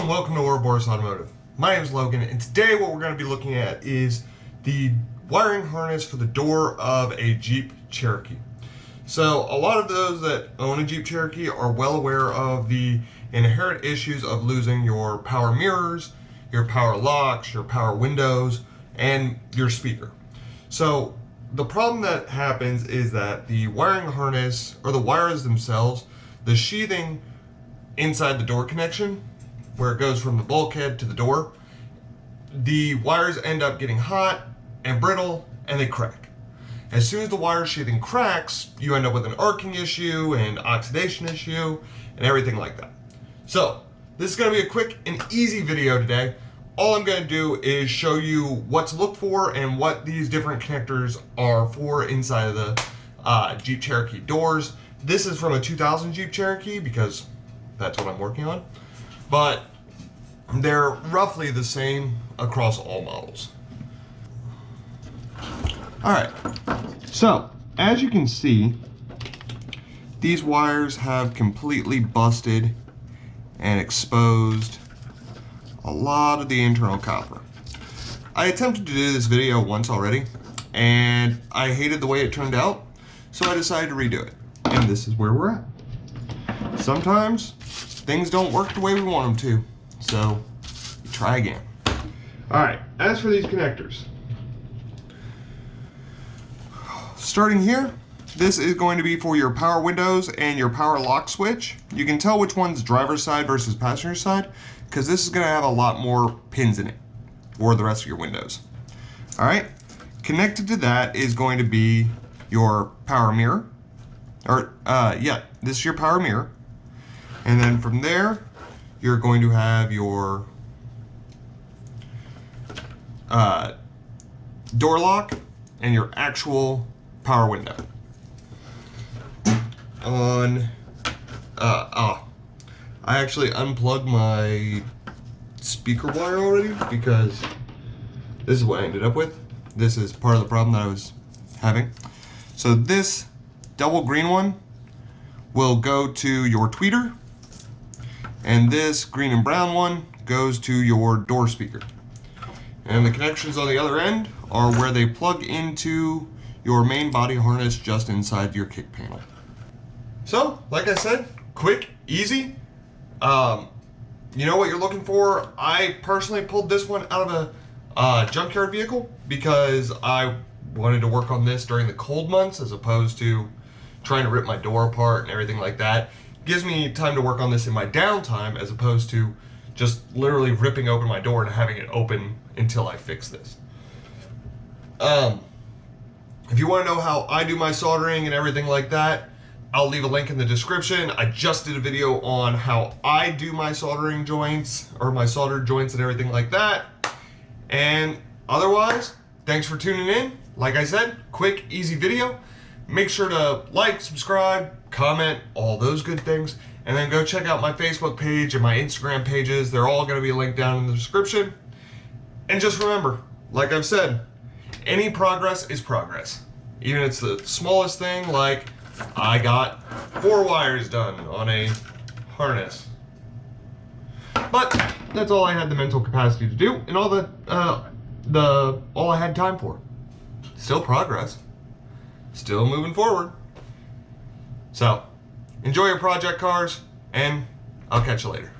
and welcome to Ouroboros Automotive. My name is Logan, and today what we're going to be looking at is the wiring harness for the door of a Jeep Cherokee. So a lot of those that own a Jeep Cherokee are well aware of the inherent issues of losing your power mirrors, your power locks, your power windows, and your speaker. So the problem that happens is that the wiring harness, or the wires themselves, the sheathing inside the door connection, where it goes from the bulkhead to the door, the wires end up getting hot and brittle and they crack. As soon as the wire sheathing cracks, you end up with an arcing issue and oxidation issue and everything like that. So this is going to be a quick and easy video today. All I'm going to do is show you what to look for and what these different connectors are for inside of the Jeep Cherokee doors. This is from a 2000 Jeep Cherokee because that's what I'm working on. But they're roughly the same across all models. Alright, so as you can see, these wires have completely busted and exposed a lot of the internal copper. I attempted to do this video once already, and I hated the way it turned out, so I decided to redo it. And this is where we're at. Sometimes things don't work the way we want them to, so try again. Alright, as for these connectors, starting here, this is going to be for your power windows and your power lock switch. You can tell which one's driver's side versus passenger side because this is going to have a lot more pins in it for the rest of your windows. Alright, connected to that is going to be your power mirror, this is your power mirror. And then from there, you're going to have your door lock and your actual power window. I actually unplugged my speaker wire already because this is what I ended up with. This is part of the problem that I was having. So this double green one will go to your tweeter, and this green and brown one goes to your door speaker. And the connections on the other end are where they plug into your main body harness just inside your kick panel. So, like I said, quick, easy. You know what you're looking for. I personally pulled this one out of a junkyard vehicle because I wanted to work on this during the cold months as opposed to trying to rip my door apart and everything like that. Gives me time to work on this in my downtime as opposed to just literally ripping open my door and having it open until I fix this. If you want to know how I do my soldering and everything like that, I'll leave a link in the description. I just did a video on how I do my soldering joints, or my soldered joints and everything like that. And otherwise, thanks for tuning in. Like I said, quick, easy video. Make sure to like, subscribe, comment, all those good things. And then go check out my Facebook page and my Instagram pages. They're all going to be linked down in the description. And just remember, like I've said, any progress is progress. Even if it's the smallest thing, like I got 4 wires done on a harness. But that's all I had the mental capacity to do, and all all I had time for. Still progress. Still moving forward. So, enjoy your project cars, and I'll catch you later.